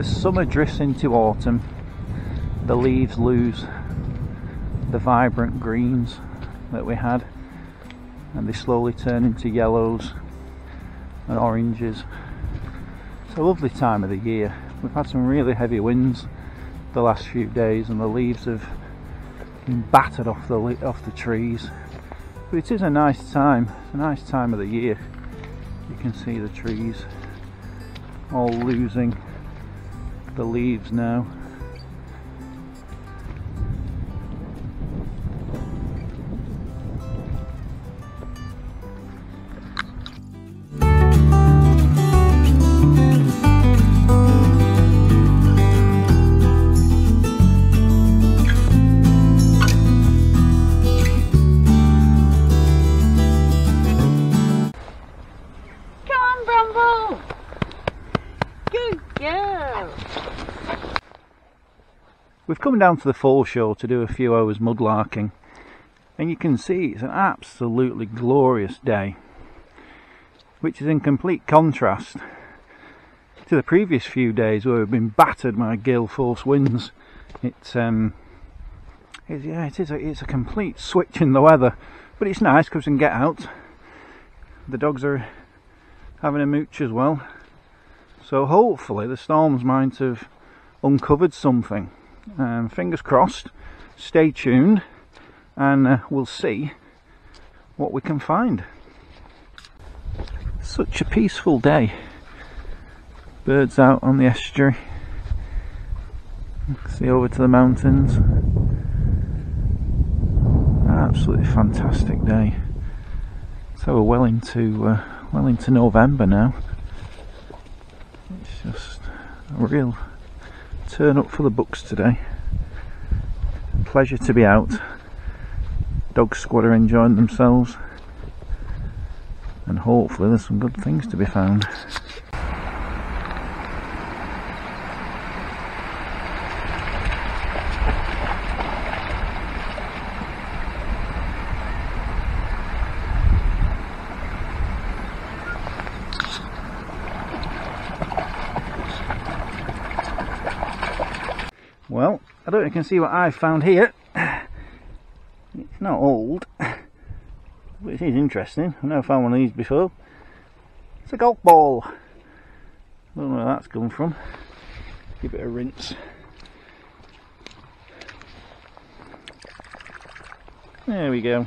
As summer drifts into autumn, the leaves lose the vibrant greens that we had, and they slowly turn into yellows and oranges. It's a lovely time of the year. We've had some really heavy winds the last few days and the leaves have been battered off the trees, but it is a nice time. It's a nice time of the year. You can see the trees all losing the leaves now. We've come down to the foreshore to do a few hours mudlarking, and you can see it's an absolutely glorious day, which is in complete contrast to the previous few days where we've been battered by gale force winds. It's a complete switch in the weather, but it's nice because we can get out. The dogs are having a mooch as well, so hopefully the storms might have uncovered something. Fingers crossed, stay tuned and we'll see what we can find. Such a peaceful day. Birds out on the estuary. See over to the mountains. Absolutely fantastic day. So we're well into November now. It's just a real turn up for the books today. Pleasure to be out. Dog squad are enjoying themselves, and hopefully there's some good things to be found. Well, I don't know if you can see what I found here. It's not old, but it is interesting. I've never found one of these before. It's a golf ball. I don't know where that's come from. Give it a rinse. There we go.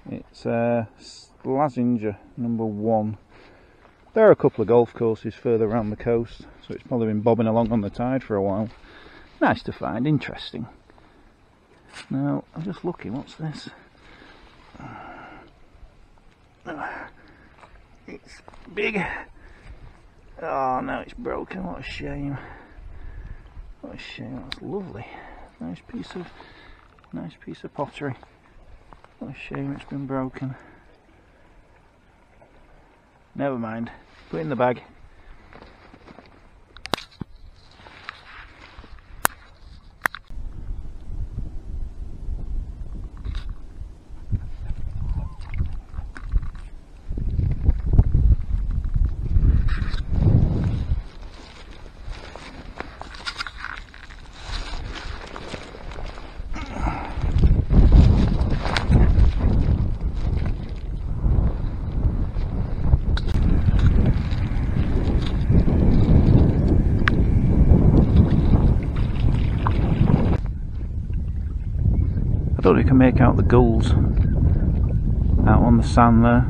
It's Slazenger #1. There are a couple of golf courses further around the coast, so it's probably been bobbing along on the tide for a while. Nice to find, interesting. Now, I'm just looking, what's this? It's big. Oh no, it's broken, what a shame. What a shame, that's lovely. Nice piece of pottery. What a shame it's been broken. Never mind, put it in the bag. I don't know if you can make out the gulls out on the sand there.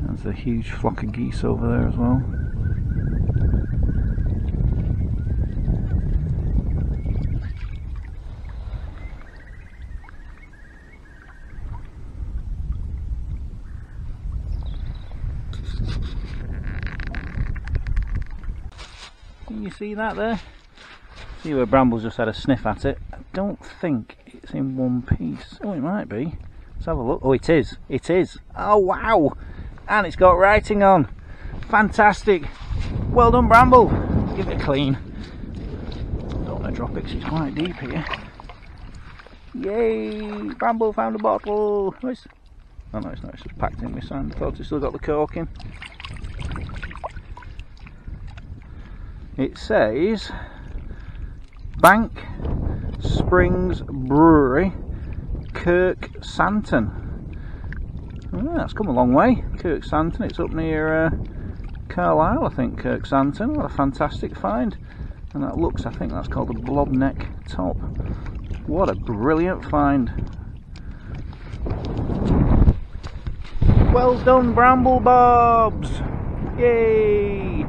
There's a huge flock of geese over there as well. Can you see that there? See where Bramble's just had a sniff at it. I don't think it's in one piece. Oh, it might be. Let's have a look. Oh, it is. It is. Oh, wow. And it's got writing on. Fantastic. Well done, Bramble. Give it a clean. Don't want to drop it because it's quite deep here. Yay. Bramble found a bottle. Oh, no, it's not. It's just packed in with sand. I thought it still got the cork in. It says Bank Springs Brewery, Kirk Santon. Oh, that's come a long way. Kirk Santon, it's up near Carlisle, I think. Kirk Santon, what a fantastic find. And that looks, I think that's called a blob neck top. What a brilliant find. Well done, Bramble Bobs! Yay!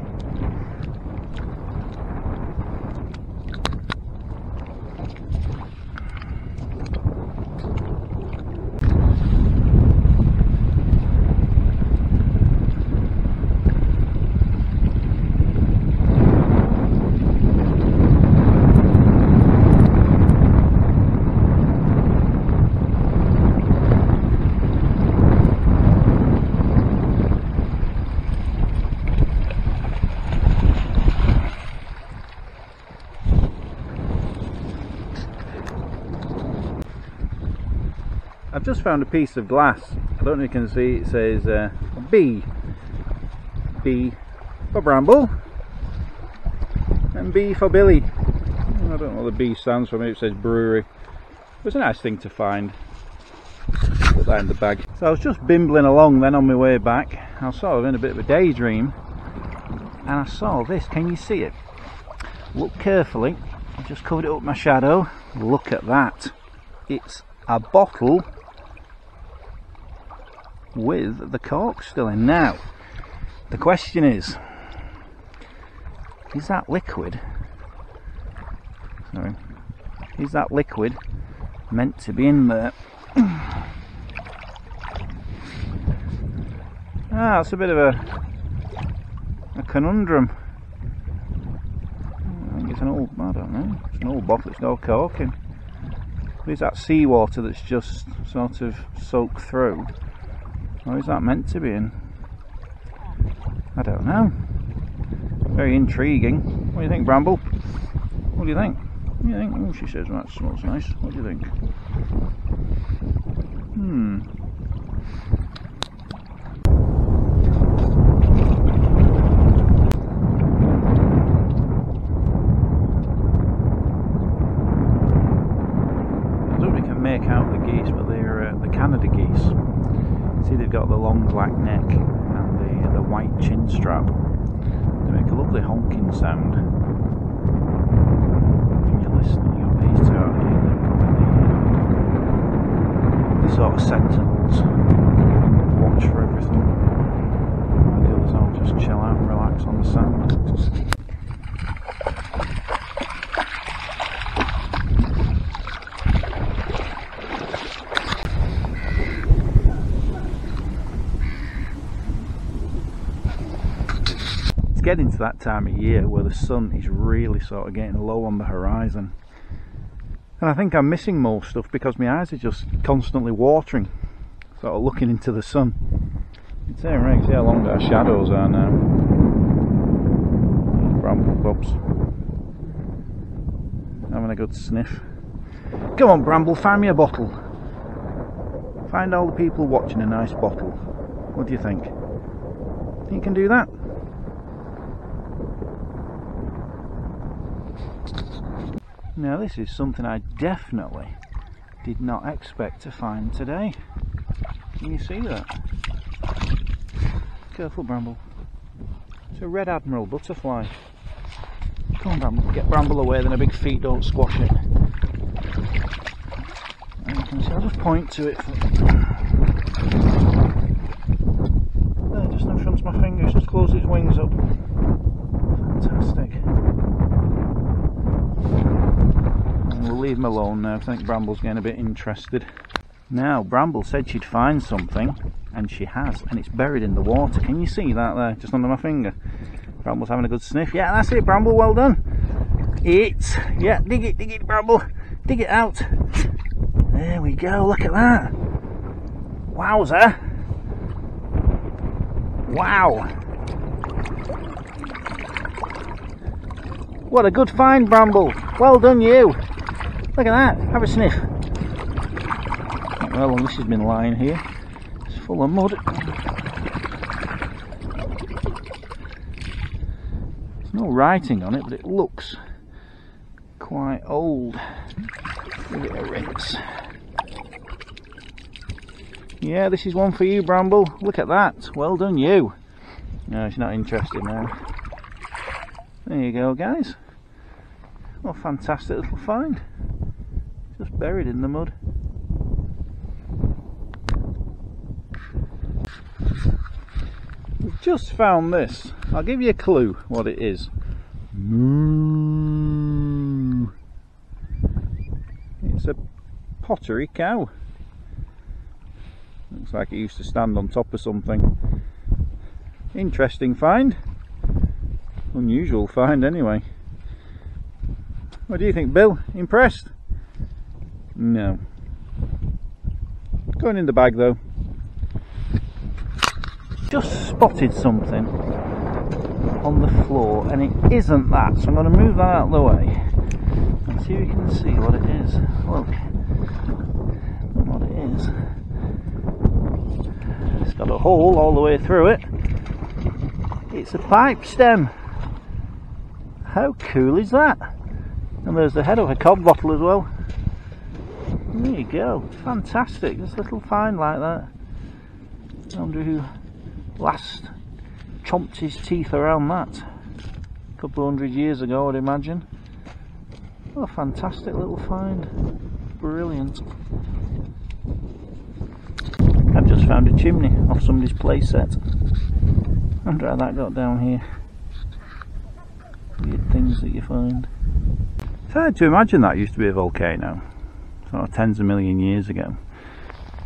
I've just found a piece of glass. I don't know if you can see, it says B. B for Bramble and B for Billy. I don't know what the B stands for, maybe it says brewery. It was a nice thing to find. Put that in the bag. So I was just bimbling along then on my way back. I was sort of in a bit of a daydream and I saw this. Can you see it? Look carefully. I just covered it up with my shadow. Look at that. It's a bottle with the cork still in. Now the question is that liquid, sorry, is that liquid meant to be in there? It's a bit of a conundrum. I think it's an old, I don't know, it's an old bottle, it's no cork in. Is that seawater that's just sort of soaked through? Or is that meant to be in? I don't know. Very intriguing. What do you think, Bramble? What do you think? What do you think? Oh, she says that smells nice. What do you think? Make out the geese, but they're the Canada geese. See, they've got the long black neck and the white chin strap. They make a lovely honking sound. When you're listening, you've got these two out here. They're the sort of sentinels, watch for everything. While the others all just chill out and relax on the sand. Getting to that time of year where the sun is really sort of getting low on the horizon, and I think I'm missing more stuff because my eyes are just constantly watering, sort of looking into the sun. You can see how long our shadows are now. Bramble Bobs having a good sniff. Come on, Bramble, find me a bottle. Find all the people watching a nice bottle. What do you think? Think you can do that? Now this is something I definitely did not expect to find today. Can you see that? Careful, Bramble. It's a red admiral butterfly. Come on, Bramble, get Bramble away, then her big feet don't squash it. And you can see, I'll just point to it. There, just in front of my fingers, just close its wings up. Fantastic. We'll leave him alone now. I think Bramble's getting a bit interested. Now, Bramble said she'd find something, and she has, and it's buried in the water. Can you see that there, just under my finger? Bramble's having a good sniff. Yeah, that's it, Bramble, well done. Yeah, dig it, Bramble. Dig it out. There we go, look at that. Wowza. Wow. What a good find, Bramble. Well done, you. Look at that, have a sniff. Not how long this has been lying here. It's full of mud. It's no writing on it, but it looks quite old. Give it a rinse. Yeah, this is one for you, Bramble. Look at that. Well done, you. No, she's not interested now. There you go, guys. What a fantastic little find. Just buried in the mud. We've just found this. I'll give you a clue what it is. Moo. It's a pottery cow. Looks like it used to stand on top of something. Interesting find. Unusual find anyway. What do you think, Bill? Impressed? No. Going in the bag though. Just spotted something on the floor and it isn't that, so I'm going to move that out of the way and see if you can see what it is. Look, what it is. It's got a hole all the way through it. It's a pipe stem. How cool is that? And there's the head of a cod bottle as well. There you go, fantastic, just a little find like that. I wonder who last chomped his teeth around that. A couple of 100 years ago, I'd imagine. What a fantastic little find. Brilliant. I've just found a chimney off somebody's play set. I wonder how that got down here. Weird things that you find. It's hard to imagine that used to be a volcano, sort of tens of million years ago.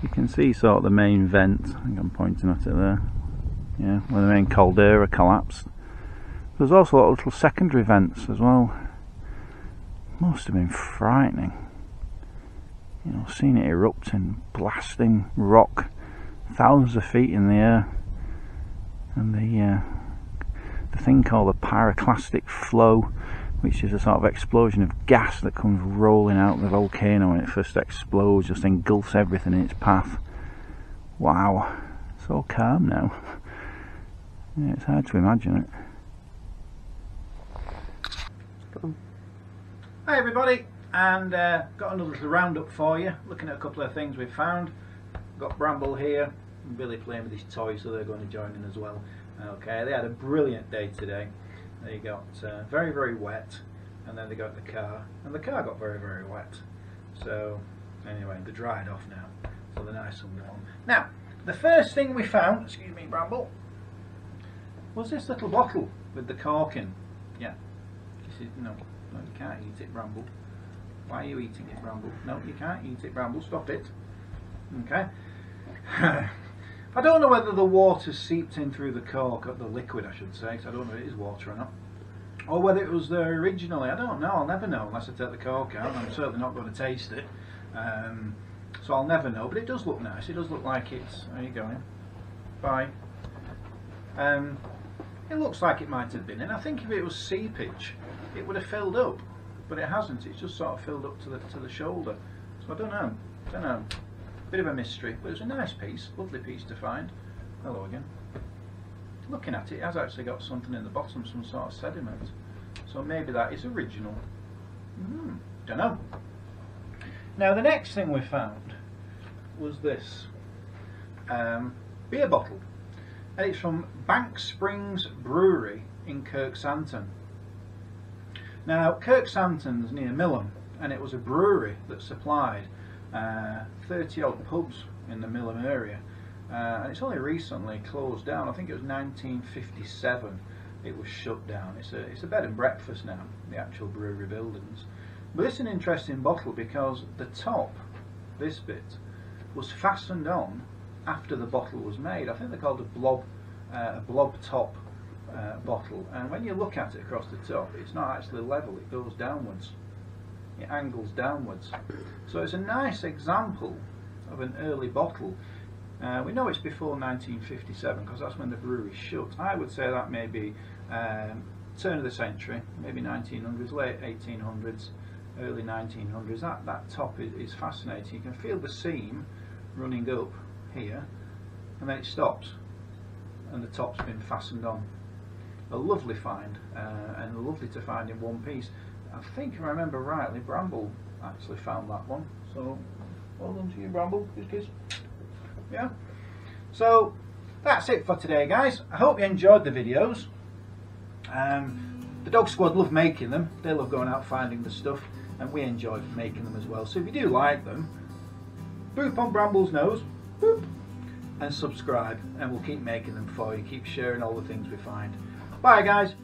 You can see sort of the main vent, I think I'm pointing at it there, yeah, where the main caldera collapsed. There's also a lot of little secondary vents as well. Must have been frightening, you know, seeing it erupting, blasting rock thousands of feet in the air, and the thing called the pyroclastic flow, which is a sort of explosion of gas that comes rolling out of the volcano when it first explodes, just engulfs everything in its path. Wow, so calm now. Yeah, it's hard to imagine it. Hi everybody, and got another little roundup for you, looking at a couple of things we've found. Got Bramble here and Billy playing with his toys, so they're going to join in as well. Okay, they had a brilliant day today. They got very, very wet, and then they got in the car, and the car got very, very wet. So anyway, they're dried off now, so they're nice and warm. Now, the first thing we found, excuse me, Bramble, was this little bottle with the cork in. Yeah, this is, no, you can't eat it, Bramble. Why are you eating it, Bramble? No, you can't eat it, Bramble. Stop it. Okay. I don't know whether the water seeped in through the cork, or the liquid I should say, because I don't know if it is water or not, or whether it was there originally. I don't know, I'll never know unless I take the cork out, and I'm certainly not going to taste it, so I'll never know, but it does look nice. It does look like it's, are you going? Bye. It looks like it might have been, and I think if it was seepage it would have filled up, but it hasn't. It's just sort of filled up to the shoulder, so I don't know. Bit of a mystery, but it was a nice piece, lovely piece to find. Hello again. Looking at it, it has actually got something in the bottom, some sort of sediment. So maybe that is original. Don't know. Now the next thing we found was this beer bottle, and it's from Bank Springs Brewery in Kirksanton. Now Kirksanton's near Millom, and it was a brewery that supplied 30 odd pubs in the Millom area, and it's only recently closed down. I think it was 1957 it was shut down. It's a bed and breakfast now, the actual brewery buildings. But it's an interesting bottle because the top, this bit, was fastened on after the bottle was made. I think they're called a blob top bottle, and when you look at it across the top, it's not actually level, it goes downwards. It angles downwards. So it's a nice example of an early bottle. We know it's before 1957 because that's when the brewery shut. I would say that may be turn of the century, maybe 1900s, late 1800s, early 1900s. That top is fascinating. You can feel the seam running up here, and then it stops, and the top's been fastened on. a lovely find, and lovely to find in one piece. I think if I remember rightly, Bramble actually found that one, so well done to you, Bramble. Kiss. Yeah, so that's it for today, guys. I hope you enjoyed the videos. The dog squad love making them. They love going out finding the stuff, and we enjoy making them as well. So if you do like them, boop on Bramble's nose, boop, and subscribe, and we'll keep making them for you, keep sharing all the things we find. Bye guys.